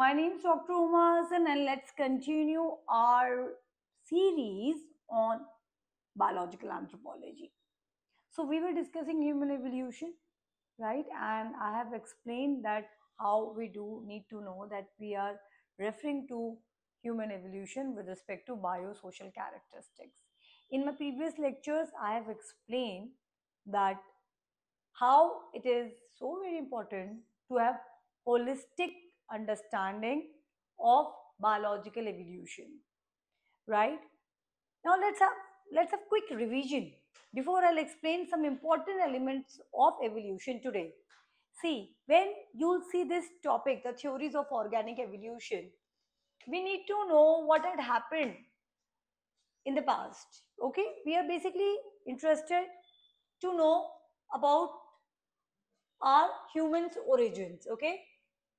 my name is Dr. Uma Hassan, and let's continue our series on biological anthropology. So, we were discussing human evolution, right? And I have explained that how we do need to know that we are referring to human evolution with respect to biosocial characteristics. In my previous lectures, I have explained that how it is so very important to have holistic understanding of biological evolution, right? Now let's have quick revision before I'll explain some important elements of evolution today. See, when you'll see this topic, the theories of organic evolution, we need to know what had happened in the past. Okay, we are basically interested to know about our humans origins. Okay,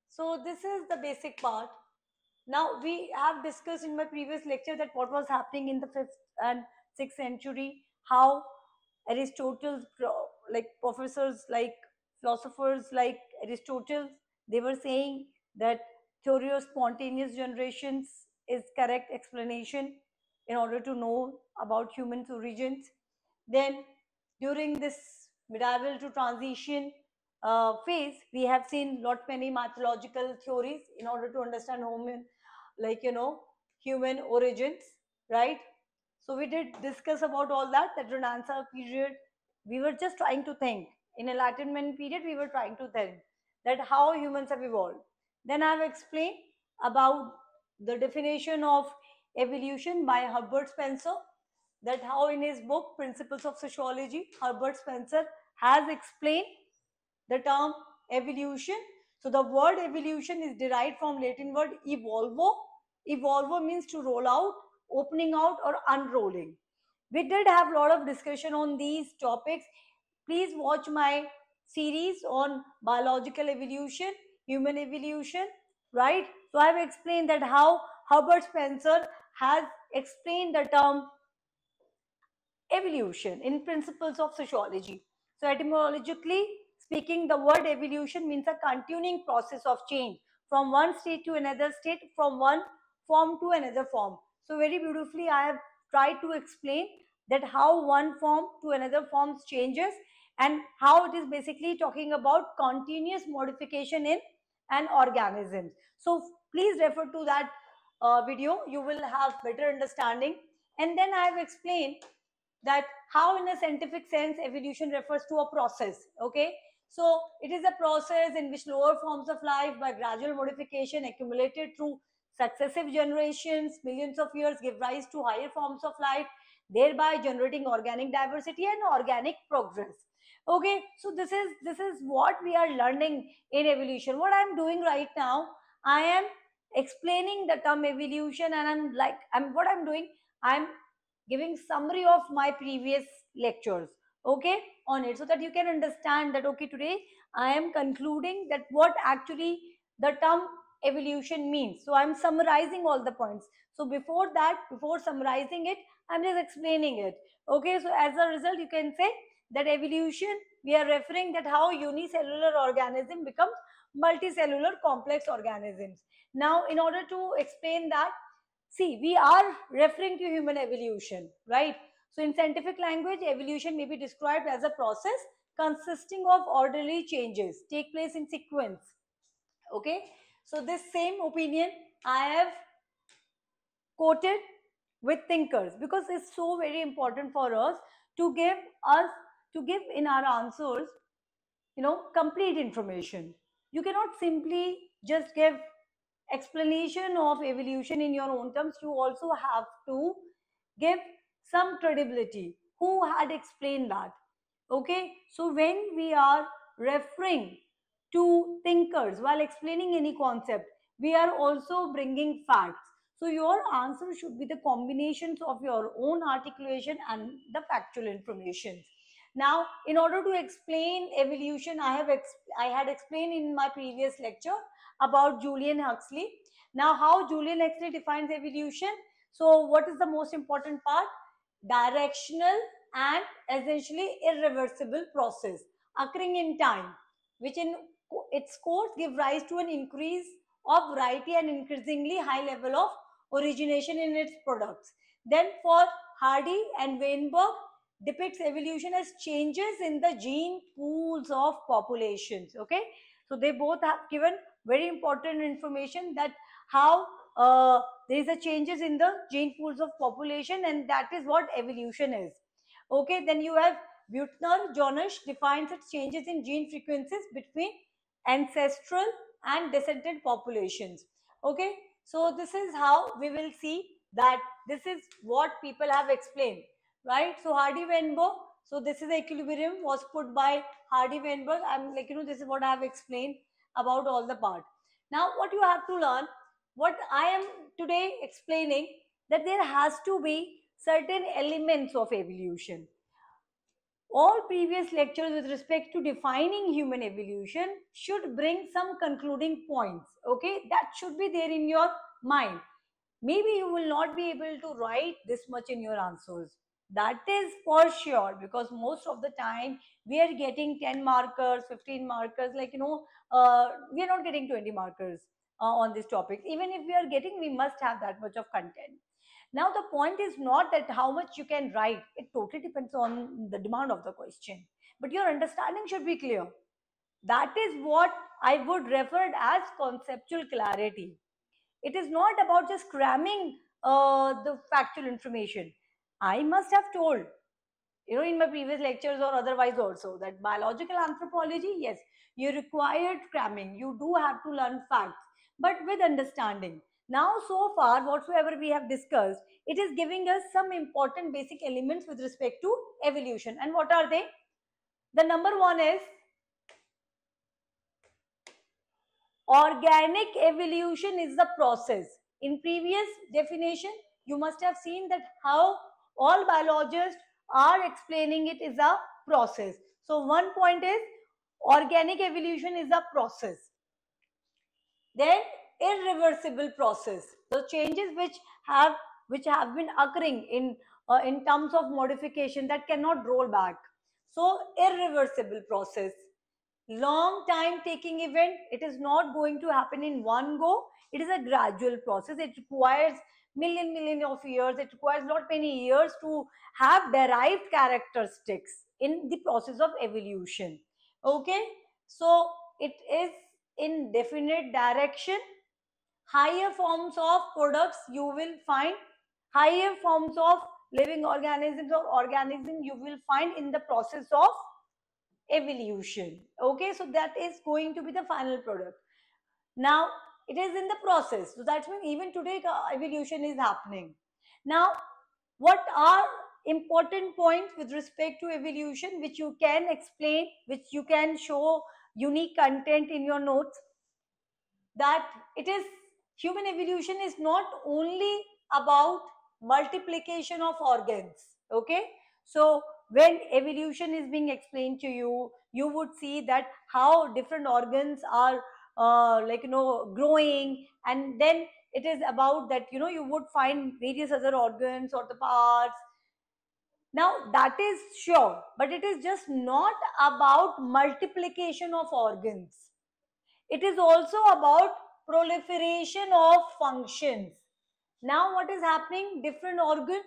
so this is the basic part. Now we have discussed in my previous lecture that what was happening in the 5th and 6th century, how Aristotle's like professors, like philosophers like Aristotle, they were saying that theory of spontaneous generations is correct explanation in order to know about humans origins. Then during this medieval to transition phase, we have seen lot many mythological theories in order to understand human, like human origins, right? So we did discuss about all that. That Renaissance period, we were just trying to think. In Enlightenment period, we were trying to think that how humans have evolved. Then I have explained about the definition of evolution by Herbert Spencer, that how in his book Principles of Sociology, Herbert Spencer has explained the term evolution. So the word evolution is derived from Latin word evolvo. Evolvo means to roll out, opening out or unrolling. We did have a lot of discussion on these topics. Please watch my series on biological evolution, human evolution, right? So I have explained that how Herbert Spencer has explained the term evolution in Principles of Sociology. So etymologically speaking, the word evolution means a continuing process of change from one state to another state, from one form to another form. So very beautifully I have tried to explain that how one form to another form changes, and how it is basically talking about continuous modification in an organism. So please refer to that video, you will have better understanding. And then I have explained that how in a scientific sense evolution refers to a process. Okay, so it is a process in which lower forms of life by gradual modification accumulated through successive generations millions of years give rise to higher forms of life, thereby generating organic diversity and organic progress. Okay, so this is what we are learning in evolution. What I'm doing right now, I am explaining the term evolution, and I'm what I'm doing, I'm giving summary of my previous lectures, okay, on it, so that you can understand that okay, today I am concluding that what actually the term evolution means. So I'm summarizing all the points. So before that, before summarizing it, I'm just explaining it. Okay, so as a result you can say that evolution, we are referring that how unicellular organism becomes multicellular complex organisms. Now in order to explain that, see, we are referring to human evolution, right? So in scientific language, evolution may be described as a process consisting of orderly changes take place in sequence. Okay, so this same opinion I have quoted with thinkers, because it's so very important for us to give us to give in our answers, complete information. You cannot simply just give explanation of evolution in your own terms. You also have to give some credibility who had explained that. Okay, so when we are referring to thinkers while explaining any concept, we are also bringing facts. So your answer should be the combinations of your own articulation and the factual information. Now in order to explain evolution, I had explained in my previous lecture about Julian Huxley. Now how Julian Huxley defines evolution. So what is the most important part? Directional and essentially irreversible process occurring in time, which in its course give rise to an increase of variety and increasingly high level of origination in its products. Then for Hardy and Weinberg depicts evolution as changes in the gene pools of populations. Okay, so they both have given very important information that how there is a changes in the gene pools of population, and that is what evolution is. Okay, then you have Buettner. Jonas defines its changes in gene frequencies between ancestral and descendant populations. Okay, so this is how we will see that this is what people have explained, right? So Hardy Weinberg, so this is the equilibrium was put by Hardy Weinberg. I'm like, this is what I have explained about all the part. Now what you have to learn, what I am today explaining, that there has to be certain elements of evolution. All previous lectures with respect to defining human evolution should bring some concluding points. Okay, that should be there in your mind. Maybe you will not be able to write this much in your answers, that is for sure, because most of the time we are getting 10 markers, 15 markers, like we are not getting 20 markers on this topic. Even if we are getting, we must have that much of content. Now the point is not that how much you can write, it totally depends on the demand of the question, but your understanding should be clear. That is what I would refer as conceptual clarity. It is not about just cramming the factual information. I must have told, in my previous lectures or otherwise also, that biological anthropology, yes, you required cramming. You do have to learn facts, but with understanding. Now, so far, whatsoever we have discussed, it is giving us some important basic elements with respect to evolution. And what are they? The number one is organic evolution is the process. In previous definition, you must have seen that how all biologists are explaining it is a process. So one point is organic evolution is a process. Then irreversible process, the changes which have been occurring in terms of modification that cannot roll back. So irreversible process, long time taking event. It is not going to happen in one go. It is a gradual process. It requires million of years. It requires not many years to have derived characteristics in the process of evolution. Okay, so it is in definite direction. Higher forms of products you will find, higher forms of living organisms or organism you will find in the process of evolution. Okay, so that is going to be the final product. Now it is in the process, so that means even today evolution is happening. Now what are important points with respect to evolution which you can explain, which you can show unique content in your notes? That it is, human evolution is not only about multiplication of organs. Okay, so when evolution is being explained to you, you would see that how different organs are growing, and then it is about that you would find various other organs or the parts. Now that is sure, but it is just not about multiplication of organs. It is also about proliferation of functions. Now what is happening? Different organs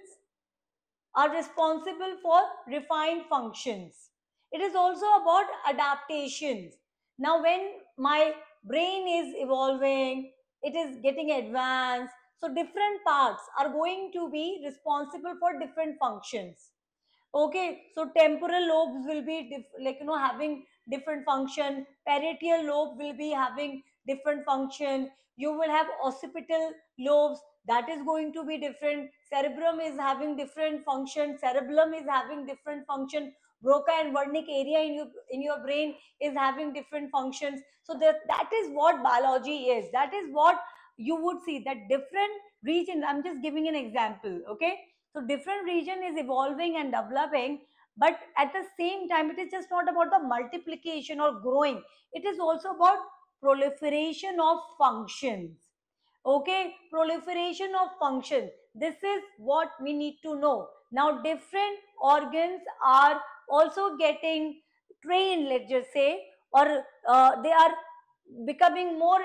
are responsible for refined functions. It is also about adaptations. Now when my brain is evolving, it is getting advanced, so different parts are going to be responsible for different functions. Okay, so temporal lobes will be having different function, parietal lobe will be having different function, you will have occipital lobes, that is going to be different, cerebrum is having different function, cerebellum is having different function, broca and wernicke area in your brain is having different functions. So that is what biology is. That is what you would see, that different regions, I'm just giving an example. Okay, so different region is evolving and developing, but at the same time, it is just not about the multiplication or growing. It is also about proliferation of functions. Okay, proliferation of function. This is what we need to know. Now, different organs are also getting trained, let's just say, or they are becoming more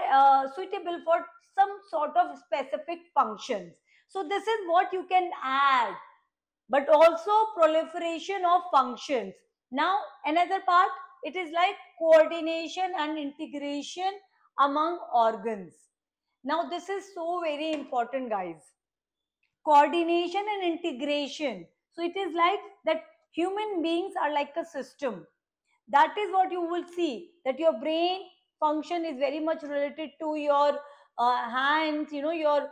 suitable for some sort of specific functions. So this is what you can add, but also proliferation of functions. Now another part, it is like coordination and integration among organs. Now this is so very important, guys. Coordination and integration. So it is like that human beings are like a system. That is what you will see, that your brain function is very much related to your hands, your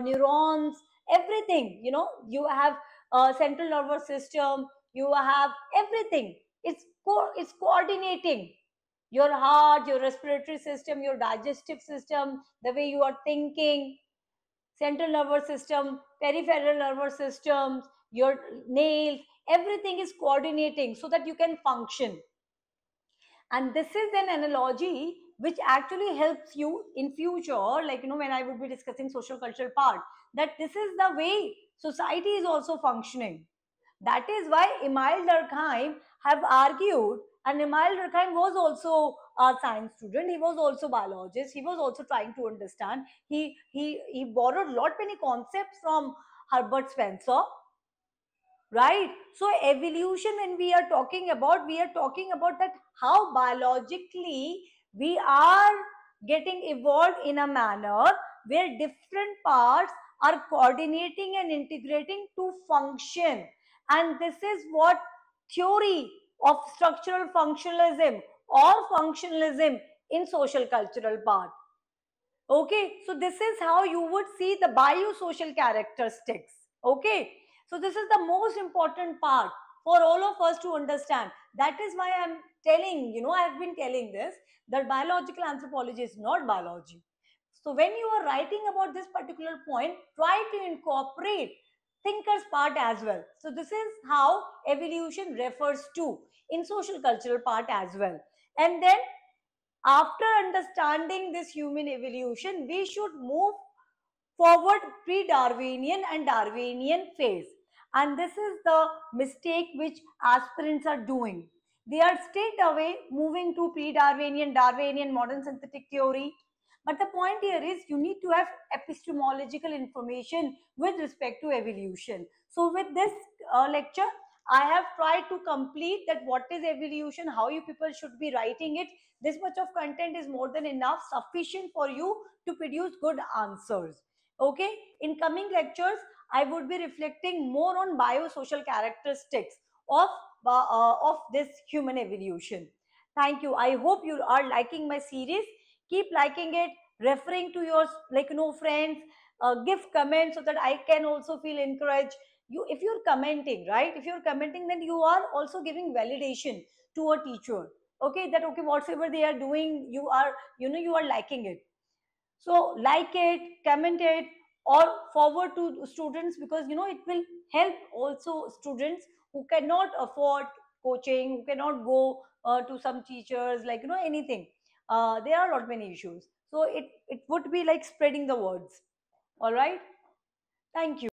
neurons, everything. You have central nervous system, you have everything. It's coordinating your heart, your respiratory system, your digestive system, the way you are thinking, central nervous system, peripheral nervous systems, your nails, everything is coordinating so that you can function. And this is an analogy which actually helps you in future, like when I would be discussing social cultural part, that this is the way society is also functioning. That is why Emile Durkheim have argued, and Emile Durkheim was also a science student, he was also biologist, he was also trying to understand, he borrowed lot many concepts from Herbert Spencer, right? So evolution, when we are talking about that how biologically we are getting evolved in a manner where different parts are coordinating and integrating to function. And this is what theory of structural functionalism or functionalism in social cultural part. Okay, so this is how you would see the biosocial characteristics. Okay, so this is the most important part for all of us to understand. That is why I'm telling, I have been telling this, that biological anthropology is not biology. So when you are writing about this particular point, try to incorporate thinker's part as well. So this is how evolution refers to in social cultural part as well. And then after understanding this human evolution, we should move forward pre-Darwinian and Darwinian phase. And this is the mistake which aspirants are doing. They are straight away moving to pre-Darwinian, Darwinian, modern synthetic theory. But the point here is you need to have epistemological information with respect to evolution. So with this lecture, I have tried to complete that what is evolution, how you people should be writing it. This much of content is more than enough, sufficient for you to produce good answers. Okay, in coming lectures, I would be reflecting more on biosocial characteristics of this human evolution. Thank you. I hope you are liking my series. Keep liking it, referring to your friends, give comments so that I can also feel encouraged. You, if you're commenting, right? If you're commenting, then you are also giving validation to a teacher. Okay, that okay, whatever they are doing, you are liking it. So like it, comment it, or forward to students, because it will help also students who cannot afford coaching, who cannot go to some teachers, like anything. There are a lot many issues, so it would be like spreading the words. All right, thank you.